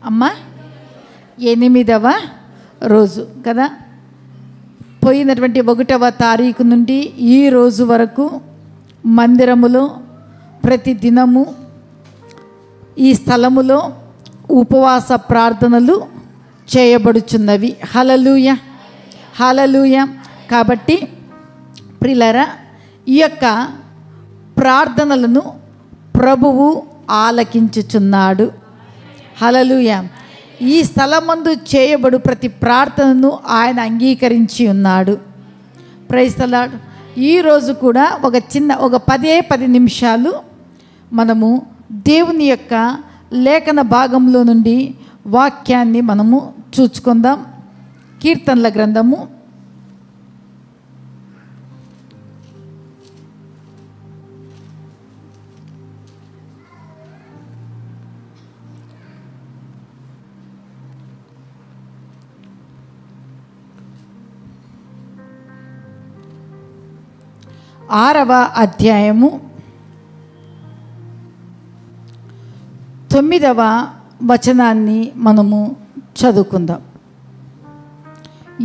అమ్మ 8వ రోజు కదా. పోయినటువంటి 1వ తారీఖు నుండి ఈ రోజు వరకు మందిరములో ప్రతి దినము ఈ స్థలములో ఉపవాస ప్రార్థనలు చేయబడుచున్నవి. హల్లెలూయా, హల్లెలూయా. కాబట్టి ప్రియులారా, ఈ యొక్క ప్రార్థనలను ప్రభువు ఆలకించుచున్నాడు. హల్లెలూయా. ఈ స్థలమందు చేయబడు ప్రతి ప్రార్థనను ఆయన అంగీకరించి ఉన్నాడు. Praise the Lord. ఈరోజు కూడా ఒక 10 నిమిషాలు మనము దేవుని యొక్క లేఖన భాగంలో నుండి వాక్యాన్ని మనము చూచుకుందాం. కీర్తనల గ్రంథము 6వ అధ్యాయము 9వ వచనాన్ని మనము చదువుకుందాం.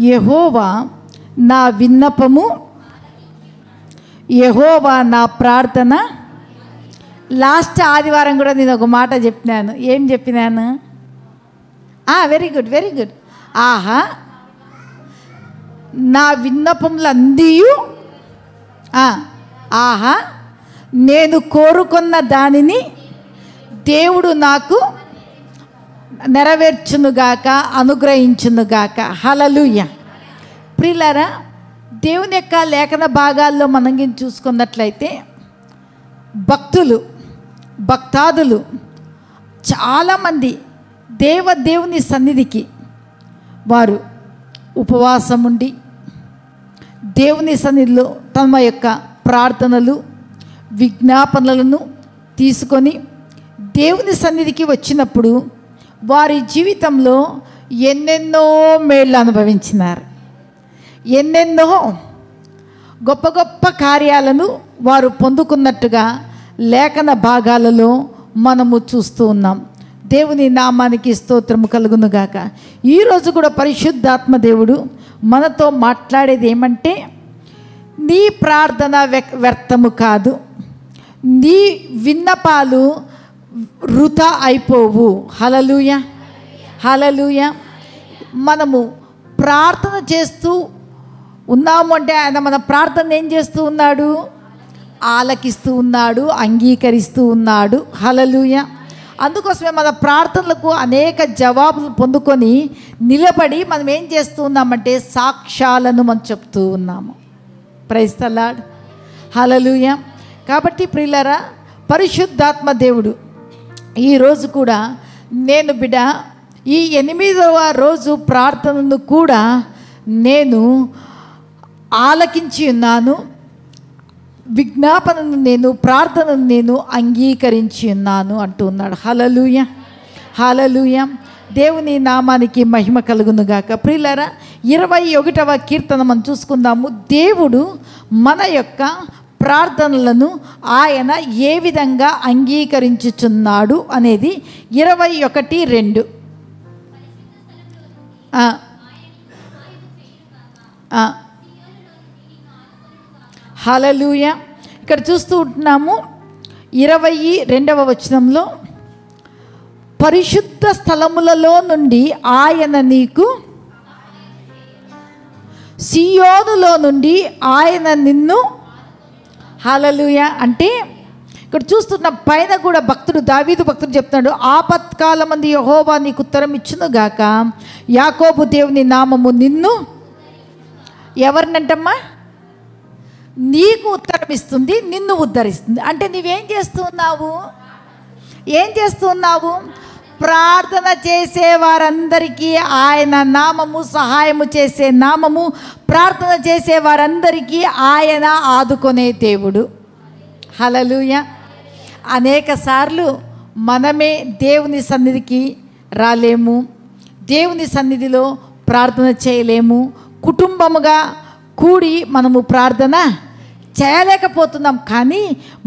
యెహోవా నా విన్నపము, యెహోవా నా ప్రార్థన. లాస్ట్ ఆదివారం కూడా నేను ఒక మాట చెప్పినాను. ఏం చెప్పినాను? Very good, very good. ఆహా, నా విన్నపములందియు, ఆహా, నేను కోరుకున్న దానిని దేవుడు నాకు నెరవేర్చునుగాక, అనుగ్రహించునుగాక. హల్లెలూయా. ప్రియులారా, దేవుని యొక్క లేఖన భాగాల్లో మనం చూసుకున్నట్లయితే భక్తాదులు చాలామంది దేవుని సన్నిధికి వారు ఉపవాసం ఉండి దేవుని సన్నిధిలో తమ యొక్క ప్రార్థనలు విజ్ఞాపనలను తీసుకొని దేవుని సన్నిధికి వచ్చినప్పుడు వారి జీవితంలో ఎన్నెన్నో మేళ్ళు అనుభవించినారు. ఎన్నెన్నో గొప్ప గొప్ప కార్యాలను వారు పొందుకున్నట్టుగా లేఖన భాగాలలో మనము చూస్తూ ఉన్నాం. దేవుని నామానికి స్తోత్రము కలుగునుగాక. ఈరోజు కూడా పరిశుద్ధాత్మ దేవుడు మనతో మాట్లాడేది ఏమంటే, నీ ప్రార్థన వ్యర్థము కాదు, నీ విన్నపాలు వృథా అయిపోవు. హల్లెలూయా, హల్లెలూయా. మనము ప్రార్థన చేస్తూ ఉన్నాము అంటే ఆయన మన ప్రార్థన ఏం చేస్తూ ఉన్నాడు? ఆలకిస్తూ ఉన్నాడు, అంగీకరిస్తూ ఉన్నాడు. హల్లెలూయా. అందుకోసమే మన ప్రార్థనలకు అనేక జవాబులు పొందుకొని నిలబడి మనం ఏం చేస్తూ ఉన్నామంటే సాక్ష్యాలను మనం చెప్తూ ఉన్నాము. ప్రైజ్ ది లార్డ్, హల్లెలూయా. కాబట్టి ప్రియులారా, పరిశుద్ధాత్మ దేవుడు ఈరోజు కూడా నేను బిడ్డ ఈ 8వ రోజు ప్రార్థనను కూడా నేను ఆలకించి ఉన్నాను, విజ్ఞాపనను నేను, ప్రార్థనను నేను అంగీకరించి ఉన్నాను అంటూ ఉన్నాడు. హల్లెలూయా, హల్లెలూయా. దేవుని నామానికి మహిమ కలుగునుగాక. ప్రియులారా, 21వ కీర్తన మనం చూసుకుందాము. దేవుడు మన యొక్క ప్రార్థనలను ఆయన ఏ విధంగా అంగీకరించుచున్నాడు అనేది 21:2. హల్లెలూయా. ఇక్కడ చూస్తూ ఉంటున్నాము 22వ వచనంలో, పరిశుద్ధ స్థలములలో నుండి ఆయన నీకు, సియోనులో నుండి ఆయన నిన్ను. హల్లెలూయా. అంటే ఇక్కడ చూస్తున్న పైన కూడా దావీదు భక్తుడు చెప్తున్నాడు, ఆపత్కాలమందు యెహోవా నీకు ఉత్తరం ఇచ్చునుగాక, యాకోబు దేవుని నామము నిన్ను. ఎవరినంటమ్మా? నీకు ఉత్తరం ఇస్తుంది, నిన్ను ఉద్ధరిస్తుంది. అంటే నువ్వేం చేస్తూ ఉన్నావు? ఏం చేస్తూ ఉన్నావు? ప్రార్థన చేసే వారందరికీ ఆయన నామము, సహాయము చేసే నామము, ప్రార్థన చేసే వారందరికీ ఆయన ఆదుకునే దేవుడు. హల్లెలూయా. అనేక సార్లు మనమే దేవుని సన్నిధికి రాలేము, దేవుని సన్నిధిలో ప్రార్థన చేయలేము, కుటుంబముగా కూడి మనము ప్రార్థన చేయలేకపోతున్నాం. కానీ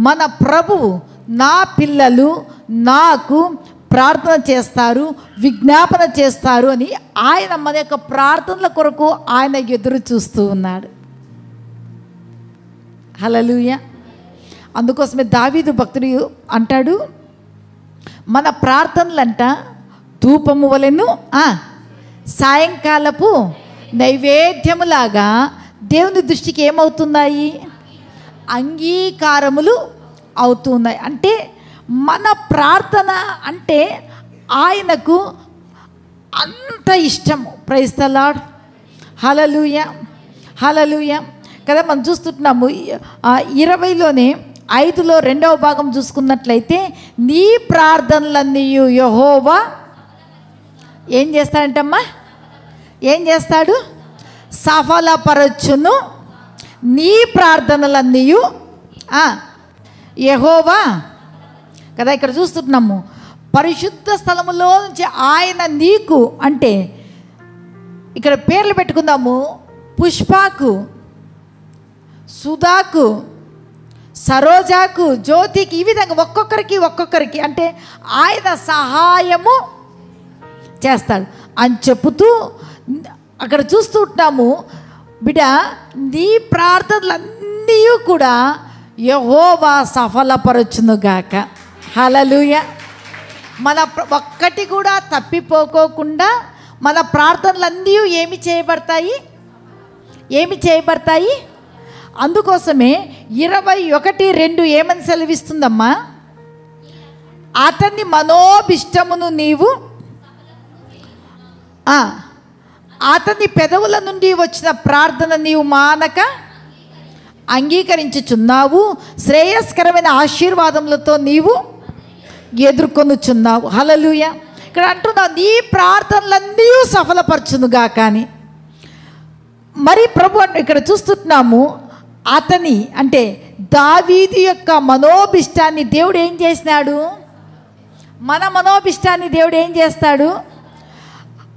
మన ప్రభువు, నా పిల్లలు నాకు ప్రార్థన చేస్తారు, విజ్ఞాపన చేస్తారు అని ఆయన మన యొక్క ప్రార్థనల కొరకు ఆయన ఎదురు చూస్తూ ఉన్నాడు. హల్లెలూయా. అందుకోసమే దావీదు భక్తుడు అంటాడు, మన ప్రార్థనలంట ధూపము వలెను సాయంకాలపు నైవేద్యములాగా దేవుని దృష్టికి ఏమవుతున్నాయి? అంగీకారములు అవుతున్నాయి. అంటే మన ప్రార్థన అంటే ఆయనకు అంత ఇష్టము. Praise the lord. Hallelujah, hallelujah కదా. మనం చూస్తున్నాము 20లోనే 5లో 2వ భాగం చూసుకున్నట్లయితే, నీ ప్రార్థనలన్నీ యెహోవా ఏం చేస్తాడంటమ్మా? ఏం చేస్తాడు? సఫలపరచును. నీ ప్రార్థనలన్నీ యెహోవా కదా. ఇక్కడ చూస్తున్నాము, పరిశుద్ధ స్థలములో నుంచి ఆయన నీకు అంటే ఇక్కడ పేర్లు పెట్టుకుందాము. పుష్పాకు, సుధాకు, సరోజాకు, జ్యోతికి, ఈ విధంగా ఒక్కొక్కరికి అంటే ఆయన సహాయము చేస్తాడు అని చెబుతూ అక్కడ చూస్తుంటాము. బిడ్డ, నీ ప్రార్థనలన్నీ కూడా యెహోవా సఫలపరచునుగాక. హల్లెలూయా. మన ఒక్కటి కూడా తప్పిపోకోకుండా మన ప్రార్థనలన్నీ ఏమి చేయబడతాయి? అందుకోసమే 21:2 ఏమని సెలవిస్తుందమ్మా? అతన్ని మనోభిష్టమును నీవు అతని పెదవుల నుండి వచ్చిన ప్రార్థన నీవు మానక అంగీకరించుచున్నావు, శ్రేయస్కరమైన ఆశీర్వాదములతో నీవు ఎదుర్కొనుచున్నావు. హల్లెలూయా. ఇక్కడ అంటున్నావు, నీ ప్రార్థనలన్నీ సఫలపరచునుగా. కానీ మరి ప్రభు ఇక్కడ చూస్తున్నాము, అతని అంటే దావీదు యొక్క మనోభిష్టాన్ని దేవుడు ఏం చేసినాడు? మన మనోభిష్టాన్ని దేవుడు ఏం చేస్తాడు?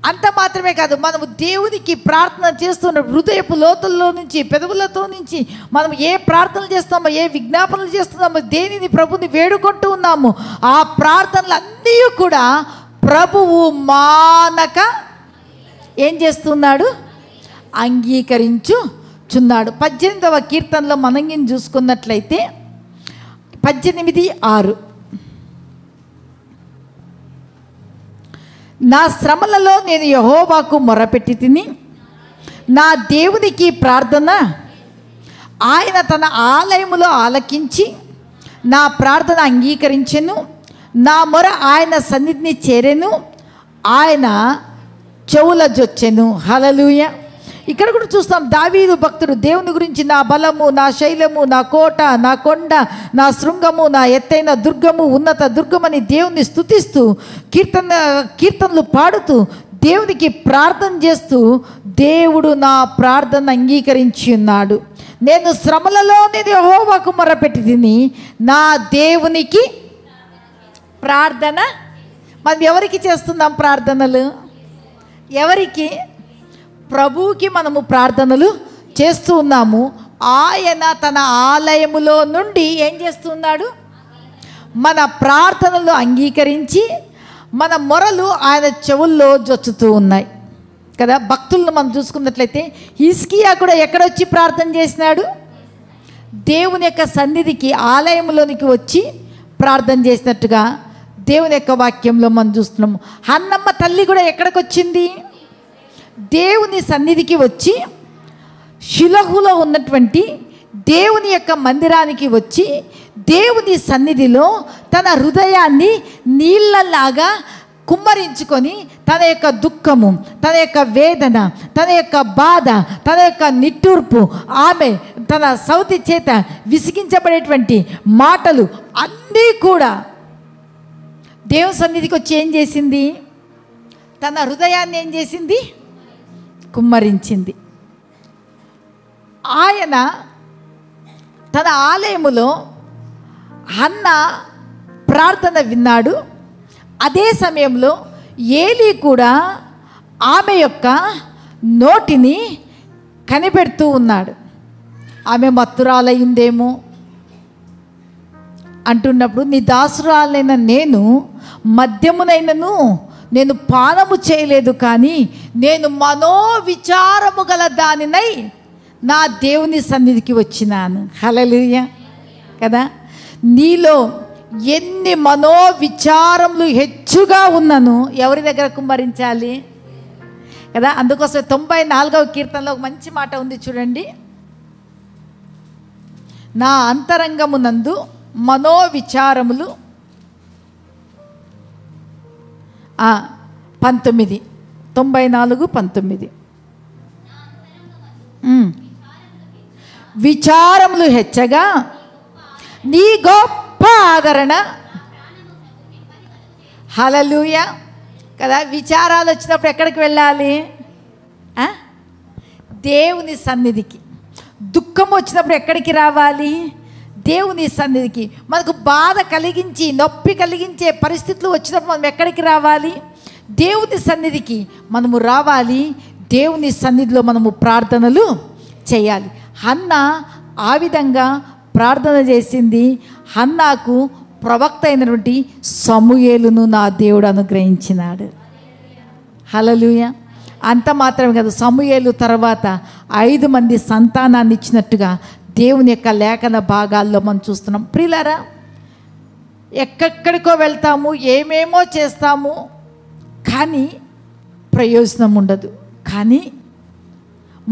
అంత మాత్రమే కాదు, మనము దేవునికి ప్రార్థన చేస్తున్న హృదయపు లోతుల్లో నుంచి, పెదవులతో నుంచి మనం ఏ ప్రార్థనలు చేస్తామో, ఏ విజ్ఞాపనలు చేస్తున్నామో, దేనిని ప్రభుని వేడుకుంటూ ఉన్నాము, ఆ ప్రార్థనలు అన్నీ కూడా ప్రభువు మానక ఏం చేస్తున్నాడు? అంగీకరించుచున్నాడు. 18వ కీర్తనలో మనం చూసుకున్నట్లయితే 18:6, నా శ్రమలలో నేను యెహోవాకు మొరపెట్టి తిని, నా దేవునికి ప్రార్థన ఆయన తన ఆలయములో ఆలకించి నా ప్రార్థన అంగీకరించెను. నా మొర ఆయన సన్నిధిని చేరెను, ఆయన చెవుల జొచ్చెను. హల్లెలూయా. ఇక్కడ కూడా చూస్తాం, దావీదు భక్తుడు దేవుని గురించి నా బలము, నా శైలము, నా కోట, నా కొండ, నా శృంగము, నా ఎత్తైన దుర్గము, ఉన్నత దుర్గమని దేవుని స్తుతిస్తూ కీర్తనలు పాడుతూ దేవునికి ప్రార్థన చేస్తూ, దేవుడు నా ప్రార్థన అంగీకరించి ఉన్నాడు. నేను శ్రమలలో నేను యెహోవాకు మొరపెట్టి తిని నా దేవునికి ప్రార్థన. మనం ఎవరికి చేస్తున్నాం ప్రార్థనలు? ఎవరికి? ప్రభువుకి మనము ప్రార్థనలు చేస్తూ ఉన్నాము. ఆయన తన ఆలయములో నుండి ఏం చేస్తున్నాడు? మన ప్రార్థనలు అంగీకరించి మన మొరలు ఆయన చెవుల్లో జొచ్చుతూ ఉన్నాయి కదా. భక్తులను మనం చూసుకున్నట్లయితే హిజ్కియా కూడా ఎక్కడొచ్చి ప్రార్థన చేసినాడు? దేవుని యొక్క సన్నిధికి, ఆలయంలోనికి వచ్చి ప్రార్థన చేసినట్టుగా దేవుని యొక్క వాక్యంలో మనం చూస్తున్నాము. హన్నమ్మ తల్లి కూడా ఎక్కడికి వచ్చింది? దేవుని సన్నిధికి వచ్చి, షిలోహులో ఉన్నటువంటి దేవుని యొక్క మందిరానికి వచ్చి, దేవుని సన్నిధిలో తన హృదయాన్ని నీళ్ళలాగా కుమ్మరించుకొని తన యొక్క దుఃఖము, తన యొక్క వేదన, తన యొక్క బాధ, తన యొక్క నిట్టూర్పు, ఆమె తన సౌతి చేత విసిగించబడేటువంటి మాటలు అన్నీ కూడా దేవుని సన్నిధికి వచ్చి ఏం చేసింది? తన హృదయాన్ని ఏం చేసింది? కుమ్మరించింది. ఆయన తన ఆలయములో హన్న ప్రార్థన విన్నాడు. అదే సమయంలో ఏలీ కూడా ఆమె యొక్క నోటిని కనిపెడుతూ ఉన్నాడు. ఆమె మత్తురాలయ్యిందేమో, అంటున్నప్పుడు నీ దాసురాలైన నేను మద్యమునైనను నేను పానము చేయలేదు, కానీ నేను మనోవిచారము గల దానినై నా దేవుని సన్నిధికి వచ్చినాను. హల్లెలూయా కదా. నీలో ఎన్ని మనోవిచారములు హెచ్చుగా ఉన్నను ఎవరి దగ్గర కుమ్మరించాలి కదా. అందుకోసం 94వ కీర్తనలో ఒక మంచి మాట ఉంది చూడండి. నా అంతరంగమునందు మనోవిచారములు 19 94:19 విచారములు హెచ్చగా నీ గొప్ప ఆదరణ. హల్లెలూయా కదా. విచారాలు వచ్చినప్పుడు ఎక్కడికి వెళ్ళాలి? దేవుని సన్నిధికి. దుఃఖం వచ్చినప్పుడు ఎక్కడికి రావాలి? దేవుని సన్నిధికి. మనకు బాధ కలిగించి నొప్పి కలిగించే పరిస్థితులు వచ్చినప్పుడు మనం ఎక్కడికి రావాలి? దేవుని సన్నిధికి మనము రావాలి. దేవుని సన్నిధిలో మనము ప్రార్థనలు చేయాలి. హన్నా ఆ విధంగా ప్రార్థన చేసింది. హన్నాకు ప్రవక్త అయినటువంటి సమూయేలును నా దేవుడు అనుగ్రహించినాడు. హల్లెలూయా. అంత మాత్రమే కాదు, సమూయేలు తర్వాత 5 మంది సంతానాన్ని ఇచ్చినట్టుగా దేవుని యొక్క లేఖన భాగాల్లో మనం చూస్తున్నాం. ప్రియులారా, ఎక్కడికో వెళ్తాము, ఏమేమో చేస్తాము, కానీ ప్రయోజనం ఉండదు. కానీ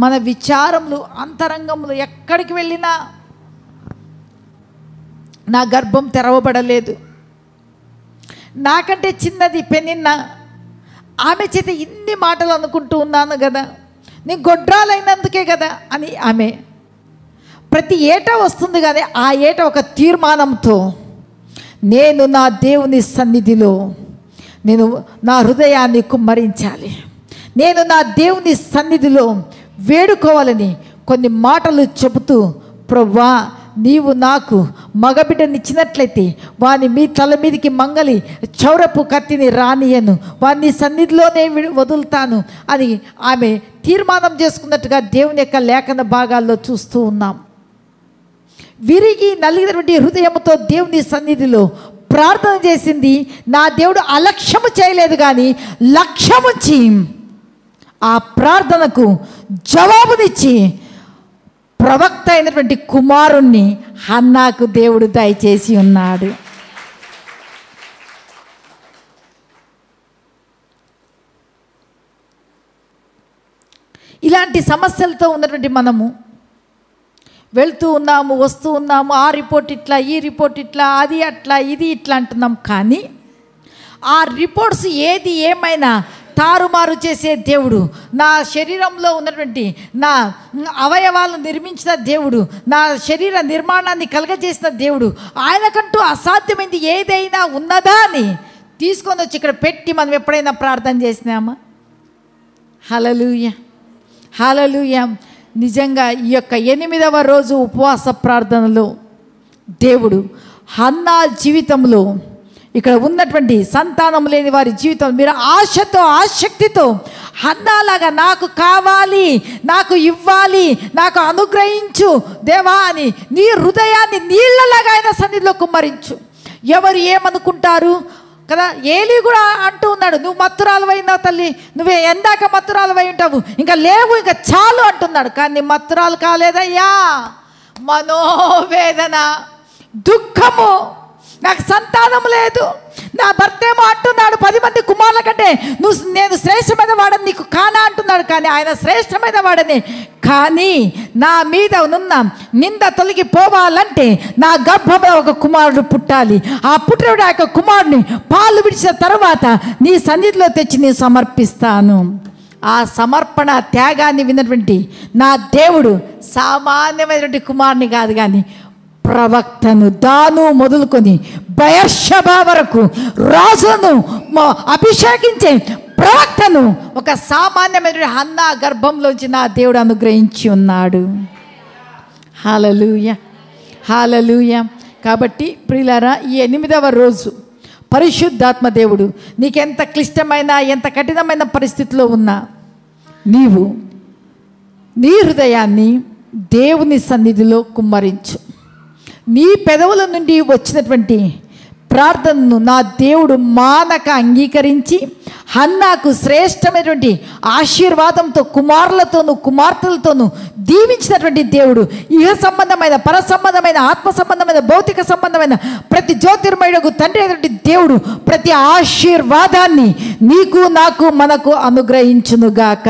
మన విచారములు అంతరంగములు ఎక్కడికి వెళ్ళినా నా గర్భం తెరవబడలేదు, నాకంటే చిన్నది పెనిన్న ఆమె చేత ఇన్ని మాటలు అనుకుంటూ ఉన్నాను కదా, నేను గొడ్రాలైనందుకే కదా అని ఆమె ప్రతి ఏటా వస్తుంది. కానీ ఆ ఏట ఒక తీర్మానంతో నేను నా దేవుని సన్నిధిలో నేను నా హృదయాన్ని కుమ్మరించాలి, నేను నా దేవుని సన్నిధిలో వేడుకోవాలని కొన్ని మాటలు చెబుతూ, ప్రభువా నీవు నాకు మగబిడ్డనిచ్చినట్లయితే వాని మీ తల మీదకి మంగలి చౌరపు కత్తిని రానియను, వారిని సన్నిధిలోనే వదులుతాను అని ఆమె తీర్మానం చేసుకున్నట్టుగా దేవుని యొక్క లేఖన భాగాల్లో చూస్తూ ఉన్నాం. విరిగి నలిగినటువంటి హృదయంతో దేవుని సన్నిధిలో ప్రార్థన చేసింది. నా దేవుడు అలక్ష్యము చేయలేదు, కానీ లక్ష్యముంచి ఆ ప్రార్థనకు జవాబునిచ్చి ప్రవక్త అయినటువంటి కుమారుణ్ణి హన్నాకు దేవుడు దయచేసి ఉన్నాడు. ఇలాంటి సమస్యలతో ఉన్నటువంటి మనము వెళ్తూ ఉన్నాము, వస్తూ ఉన్నాము, ఆ రిపోర్ట్ ఇట్లా, ఈ రిపోర్ట్ ఇట్లా, అది అట్లా, ఇది ఇట్లా అంటున్నాం. కానీ ఆ రిపోర్ట్స్ ఏది ఏమైనా తారుమారు చేసే దేవుడు, నా శరీరంలో ఉన్నటువంటి నా అవయవాలను నిర్మించిన దేవుడు, నా శరీర నిర్మాణాన్ని కలగజేసిన దేవుడు, ఆయనకంటూ అసాధ్యమైంది ఏదైనా ఉన్నదా అని తీసుకొని వచ్చి ఇక్కడ పెట్టి మనం ఎప్పుడైనా ప్రార్థన చేసినామా? హల్లెలూయా, హల్లెలూయా. నిజంగా ఈ యొక్క 8వ రోజు ఉపవాస ప్రార్థనలో దేవుడు హన్నా జీవితంలో, ఇక్కడ ఉన్నటువంటి సంతానం లేని వారి జీవితం, మీరు ఆశతో ఆసక్తితో హన్నాలాగా నాకు కావాలి, నాకు ఇవ్వాలి, నాకు అనుగ్రహించు దేవా అని నీ హృదయాన్ని నీళ్లలాగా ఆయన సన్నిధిలో కుమ్మరించు. ఎవరు ఏమనుకుంటారు కదా. ఏలీ కూడా అంటూ ఉన్నాడు, నువ్వు మత్తురాలువైనావు తల్లి, నువ్వే ఎందాక మత్తురాలువై ఉంటావు, ఇంకా లేవు, ఇంకా చాలు అంటున్నాడు. కానీ మత్తురాలు కాలేదయ్యా. మనోవేదన, దుఃఖము, నాకు సంతానం లేదు, నా భర్త ఏమో అంటున్నాడు 10 మంది కుమారుల కంటే నేను శ్రేష్టమైన వాడని నీకు కానా అంటున్నాడు. కానీ ఆయన శ్రేష్టమైన వాడని, కానీ నా మీద ఉన్న నింద తొలగిపోవాలంటే నా గర్భంలో ఒక కుమారుడు పుట్టాలి. ఆ పుట్టినప్పుడు ఆ యొక్క కుమారుడిని పాలు విడిచిన తర్వాత నీ సన్నిధిలో తెచ్చి నేను సమర్పిస్తాను. ఆ సమర్పణ త్యాగాన్ని విన్నటువంటి నా దేవుడు సామాన్యమైనటువంటి కుమారుని కాదు, కానీ ప్రవక్తను, దాను మొదలుకొని బయర్షబా వరకు రాజును అభిషేకించే ప్రవక్తను ఒక సామాన్యమైన హన్నా గర్భంలోంచి నా దేవుడు అనుగ్రహించి ఉన్నాడు. హల్లెలూయా, హల్లెలూయా. కాబట్టి ప్రియులారా, ఈ 8వ రోజు పరిశుద్ధాత్మ దేవుడు నీకెంత క్లిష్టమైన, ఎంత కఠినమైన పరిస్థితిలో ఉన్నా నీవు నీ హృదయాన్ని దేవుని సన్నిధిలో కుమ్మరించు. నీ పెదవుల నుండి వచ్చినటువంటి ప్రార్థనను నా దేవుడు మానక అంగీకరించి హన్నాకు శ్రేష్టమైనటువంటి ఆశీర్వాదంతో కుమార్తెలతోనూ దీవించినటువంటి దేవుడు ఇహ సంబంధమైన పర సంబంధమైన ఆత్మ సంబంధమైన భౌతిక సంబంధమైన ప్రతి జ్యోతిర్మయుడకు తండ్రి అయినటువంటి దేవుడు ప్రతి ఆశీర్వాదాన్ని నీకు నాకు మనకు అనుగ్రహించునుగాక.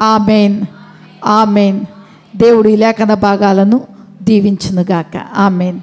ఆమేన్, ఆమేన్. దేవుడు ఈ లేఖన భాగాలను దీవించునుగాక. ఆమేన్.